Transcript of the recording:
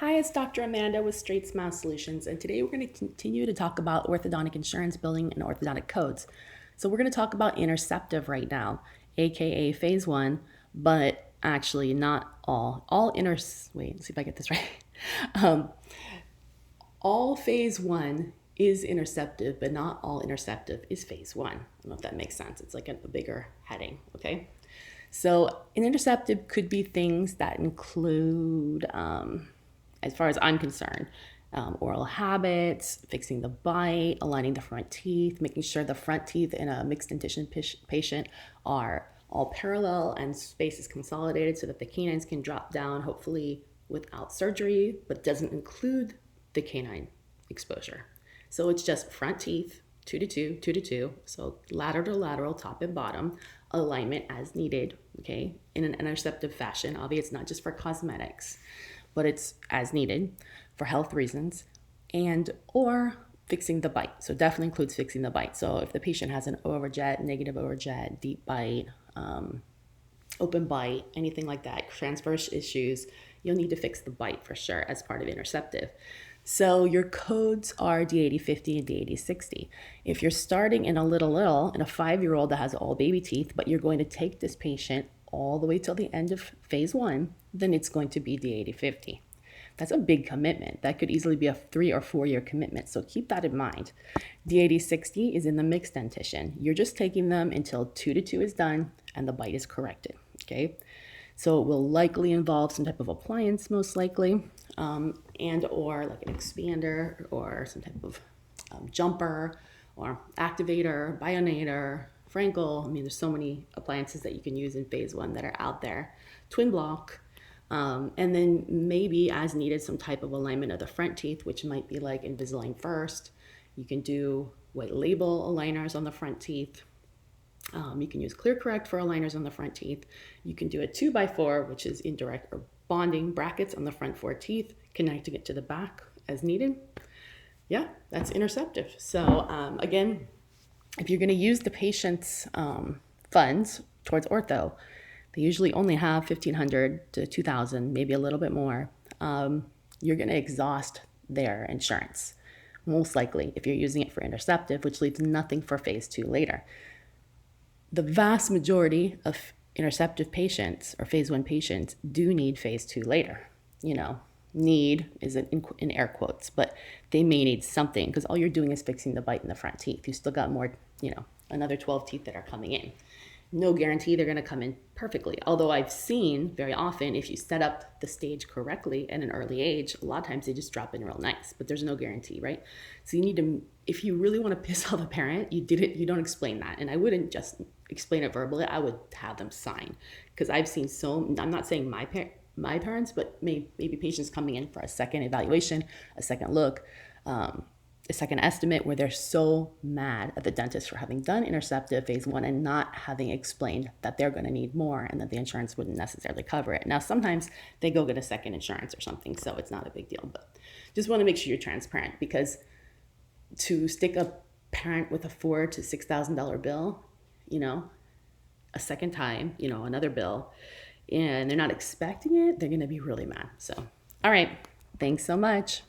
Hi, it's Dr. Amanda with StraightSmile Solutions, and today we're going to continue to talk about orthodontic insurance billing and orthodontic codes. So we're going to talk about Interceptive right now, aka Phase 1, but actually not all. Wait, let's see if I get this right. Um, all Phase 1 is Interceptive, but not all Interceptive is Phase 1. I don't know if that makes sense. It's like a bigger heading, okay? So an Interceptive could be things that include, as far as I'm concerned, oral habits, fixing the bite, aligning the front teeth, making sure the front teeth in a mixed dentition patient are all parallel and space is consolidated so that the canines can drop down, hopefully without surgery, but doesn't include the canine exposure. So it's just front teeth, 2 to 2, 2 to 2, so lateral to lateral, top and bottom, alignment as needed, okay, in an interceptive fashion. Obviously, it's not just for cosmetics, but it's as needed for health reasons, and or fixing the bite. So definitely includes fixing the bite. So if the patient has an overjet, negative overjet, deep bite, open bite, anything like that, transverse issues, you'll need to fix the bite for sure as part of Interceptive. So your codes are D8050 and D8060. If you're starting in a little, in a 5-year-old that has all baby teeth, but you're going to take this patient all the way till the end of Phase 1, then it's going to be D8050. That's a big commitment. That could easily be a 3 or 4 year commitment. So keep that in mind. D8060 is in the mixed dentition. You're just taking them until 2 to 2 is done and the bite is corrected. Okay. So it will likely involve some type of appliance, most likely, and or like an expander or some type of jumper or activator, bionator, Frankel. I mean, there's so many appliances that you can use in Phase 1 that are out there. Twin block. And then maybe as needed, some type of alignment of the front teeth, which might be like Invisalign first. You can do white label aligners on the front teeth. You can use ClearCorrect for aligners on the front teeth. You can do a 2x4, which is indirect or bonding brackets on the front 4 teeth, connecting it to the back as needed. Yeah, that's Interceptive. So again, if you're going to use the patient's funds towards ortho, they usually only have $1,500 to $2,000, maybe a little bit more. You're going to exhaust their insurance, most likely, if you're using it for Interceptive, which leaves nothing for Phase 2 later. The vast majority of Interceptive patients or Phase 1 patients do need Phase 2 later. You know, need is in air quotes, but they may need something because all you're doing is fixing the bite in the front teeth. You still got more, another 12 teeth that are coming in. No guarantee they're going to come in perfectly. Although I've seen very often, if you set up the stage correctly at an early age, a lot of times they just drop in real nice, but there's no guarantee, right? So you need to, if you really want to piss off a parent, you don't explain that. And I wouldn't just explain it verbally. I would have them sign, because I've seen I'm not saying my parents, but maybe patients coming in for a second evaluation, a second look, a second estimate, where they're so mad at the dentist for having done Interceptive Phase 1 and not having explained that they're going to need more and that the insurance wouldn't necessarily cover it. Now, sometimes they go get a second insurance or something, so it's not a big deal, but just want to make sure you're transparent, because to stick a parent with a $4,000 to $6,000 bill, a second time, another bill, and they're not expecting it, they're going to be really mad. So, all right. Thanks so much.